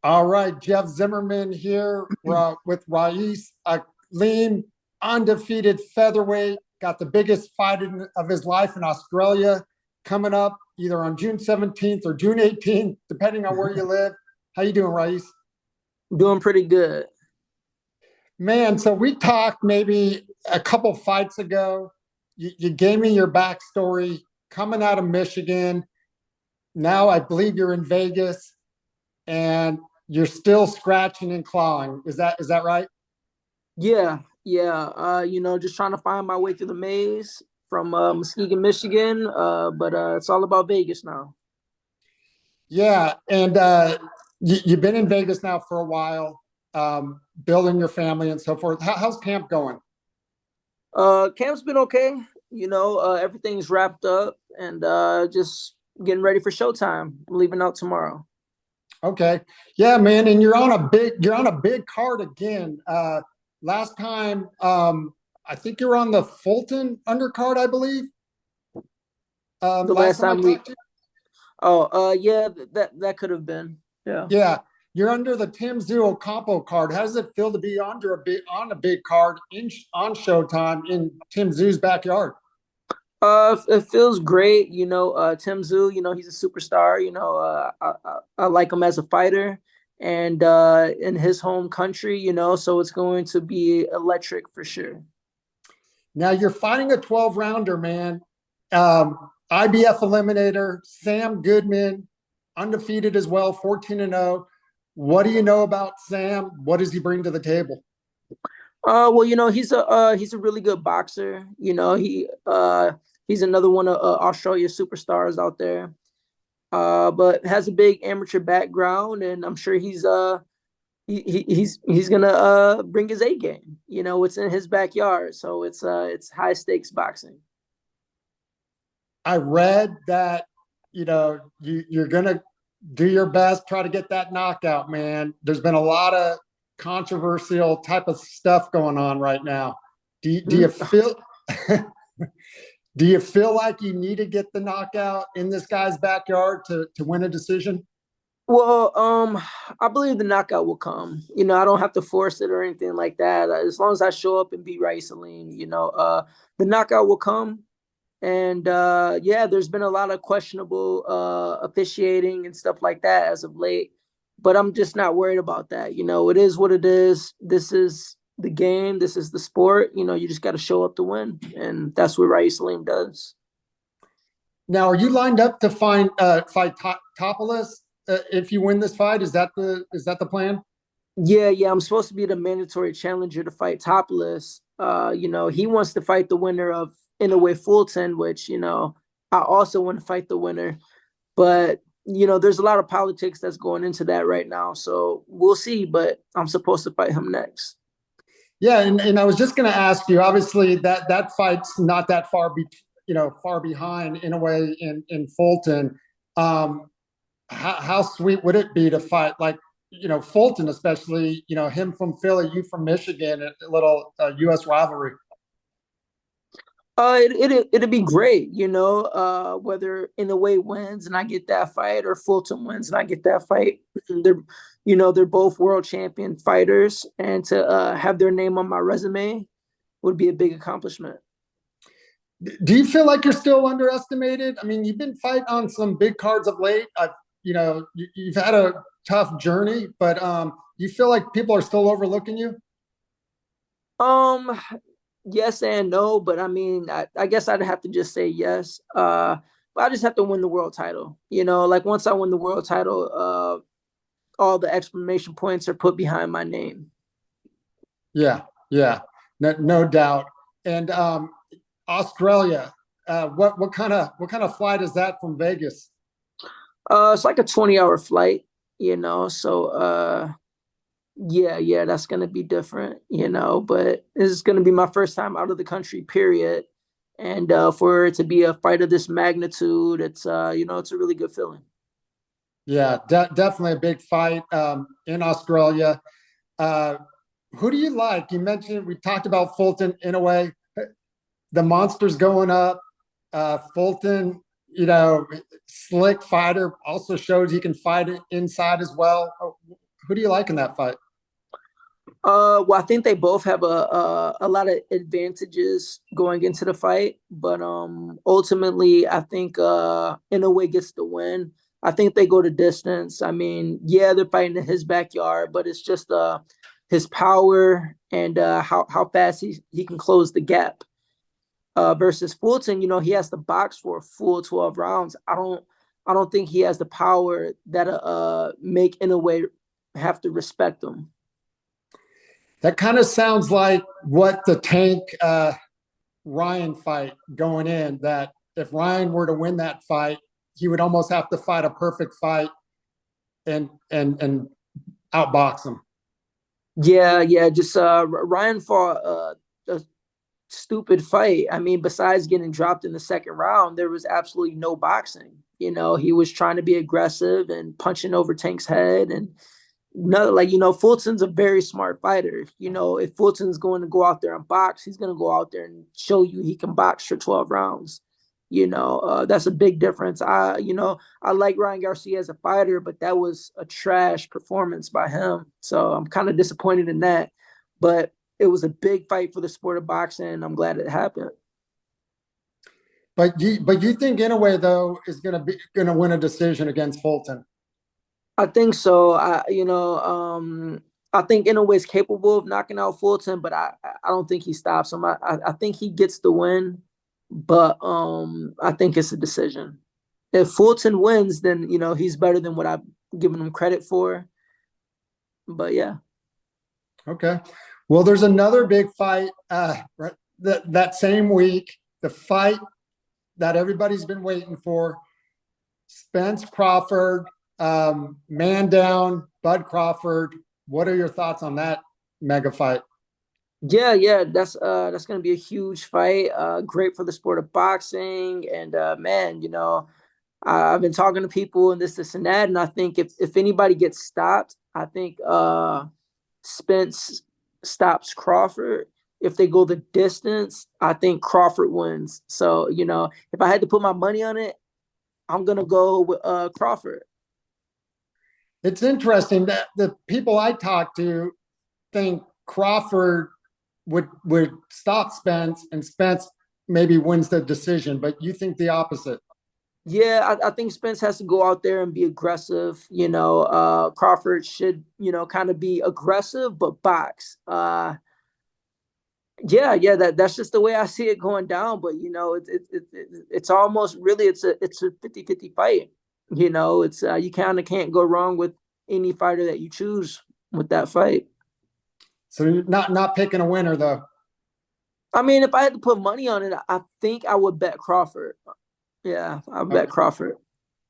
All right, Jeff Zimmerman here with Ra'eese Aleem, undefeated featherweight, got the biggest fight of his life in Australia coming up either on June 17th or June 18th, depending on where you live. How you doing, Ra'eese? Doing pretty good. Man, so we talked maybe a couple fights ago. You gave me your backstory coming out of Michigan. Now I believe you're in Vegas and you're still scratching and clawing. Is that right? Yeah. Just trying to find my way through the maze from Muskegon, Michigan. But it's all about Vegas now. Yeah, and you've been in Vegas now for a while, building your family and so forth. How's camp going? Camp's been okay. Everything's wrapped up and just getting ready for showtime. I'm leaving out tomorrow. Okay, yeah, man, and you're on a big card again. Last time, I think you're on the Fulton undercard, I believe. The Last last time I time we talked to you. yeah, that could have been. Yeah. Yeah, you're under the Tszyu-Ocampo card. How does it feel to be on a big card on Showtime in Tim Zoo's backyard? It feels great. Tim Tszyu, he's a superstar. I like him as a fighter and in his home country, so it's going to be electric for sure. Now you're fighting a 12 rounder, man. IBF eliminator, Sam Goodman, undefeated as well, 14-0. What do you know about Sam? What does he bring to the table? Well, he's a really good boxer. He's another one of Australia's superstars out there. But has a big amateur background, and I'm sure he's gonna bring his A game. It's in his backyard, so it's high stakes boxing. I read that you're gonna do your best, try to get that knockout, man. There's been a lot of controversial type of stuff going on right now. Do you feel do you feel like you need to get the knockout in this guy's backyard to win a decision? Well, I believe the knockout will come. I don't have to force it or anything like that. As long as I show up and beat Ra'eese Aleem, the knockout will come. And yeah, there's been a lot of questionable officiating and stuff like that as of late. But I'm just not worried about that. It is what it is. This is the game. This is the sport. You just got to show up to win, and that's what Ra'eese Aleem does. Now, are you lined up to fight Tapales if you win this fight? Is that the plan? Yeah. I'm supposed to be the mandatory challenger to fight Topless. He wants to fight the winner of Inoue Fulton, which I also want to fight the winner. But there's a lot of politics that's going into that right now, so we'll see. But I'm supposed to fight him next. Yeah, and I was just going to ask you. Obviously, that fight's not that far behind in a way in Fulton. How sweet would it be to fight like Fulton, especially him from Philly, you from Michigan, a little U.S. rivalry. It'd be great, whether Inoue wins and I get that fight or Fulton wins and I get that fight. They're both world champion fighters, and to have their name on my resume would be a big accomplishment. Do you feel like you're still underestimated? I mean, you've been fighting on some big cards of late. You've had a tough journey, but you feel like people are still overlooking you? Um, yes and no, but I mean, I guess I'd have to just say yes. But I just have to win the world title. Like once I win the world title, all the exclamation points are put behind my name. Yeah, no doubt. And Australia, what kind of flight is that from Vegas? It's like a 20-hour flight, so yeah, that's gonna be different, but this is gonna be my first time out of the country, period. And for it to be a fight of this magnitude, it's a really good feeling. Yeah, definitely a big fight in Australia. Who do you like? You mentioned we talked about Fulton in a way. The monster's going up. Fulton, slick fighter, also shows he can fight it inside as well. Who do you like in that fight? Well, I think they both have a lot of advantages going into the fight, but ultimately, I think Inoue gets the win. I think they go the distance. I mean, yeah, they're fighting in his backyard, but it's just his power and how fast he can close the gap. Versus Fulton, he has to box for a full 12 rounds. I don't think he has the power that make Inoue have to respect him. That kind of sounds like what the Tank Ryan fight going in, that if Ryan were to win that fight, he would almost have to fight a perfect fight and outbox him. Yeah. Just Ryan fought a stupid fight. I mean, besides getting dropped in the second round, there was absolutely no boxing. He was trying to be aggressive and punching over Tank's head, and no, like, Fulton's a very smart fighter. If Fulton's going to go out there and box, he's going to go out there and show you he can box for 12 rounds. That's a big difference. I like Ryan Garcia as a fighter, but that was a trash performance by him. So I'm kind of disappointed in that. But it was a big fight for the sport of boxing, and I'm glad it happened. But you think Inoue though is going to win a decision against Fulton? I think so. I think Inoue is capable of knocking out Fulton, but I don't think he stops him. I think he gets the win, but I think it's a decision. If Fulton wins, then he's better than what I've given him credit for. But yeah. Okay. Well, there's another big fight that same week. The fight that everybody's been waiting for: Spence Crawford. Man down, Bud Crawford. What are your thoughts on that mega fight? Yeah, that's gonna be a huge fight. Great for the sport of boxing, and man, I've been talking to people and this and that, and I think if anybody gets stopped, I think Spence stops Crawford. If they go the distance, I think Crawford wins. So if I had to put my money on it, I'm gonna go with Crawford. It's interesting that the people I talk to think Crawford would stop Spence, and Spence maybe wins the decision, but you think the opposite. Yeah, I think Spence has to go out there and be aggressive. Crawford should, kind of be aggressive but box. Yeah, that's just the way I see it going down. But it's almost really it's a 50-50 fight. It's you kind of can't go wrong with any fighter that you choose with that fight. So you're not picking a winner though. I mean, if I had to put money on it, I think I would bet Crawford. Yeah, I bet Crawford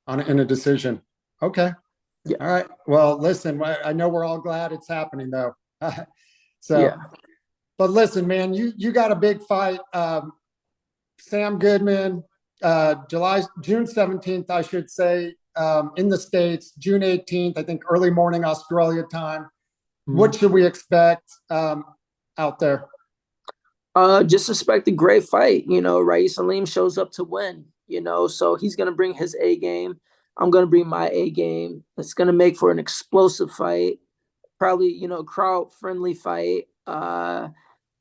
in a decision. Okay. Yeah. All right. Well, listen, I know we're all glad it's happening though. So, yeah. But listen, man, you got a big fight. Sam Goodman, June 17th, I should say, in the States, June 18th, I think early morning Australia time. Mm-hmm. What should we expect out there? Just expect a great fight. Ra'eese Aleem shows up to win, so he's going to bring his A game. I'm going to bring my A game. It's going to make for an explosive fight, probably, crowd friendly fight.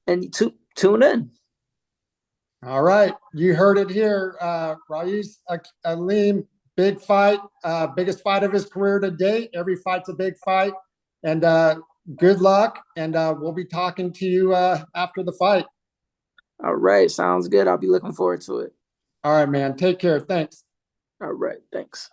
And tune in. All right. You heard it here. Ra'eese Aleem, big fight, biggest fight of his career to date. Every fight's a big fight. And good luck. And we'll be talking to you after the fight. All right. Sounds good. I'll be looking forward to it. All right, man. Take care. Thanks. All right. Thanks.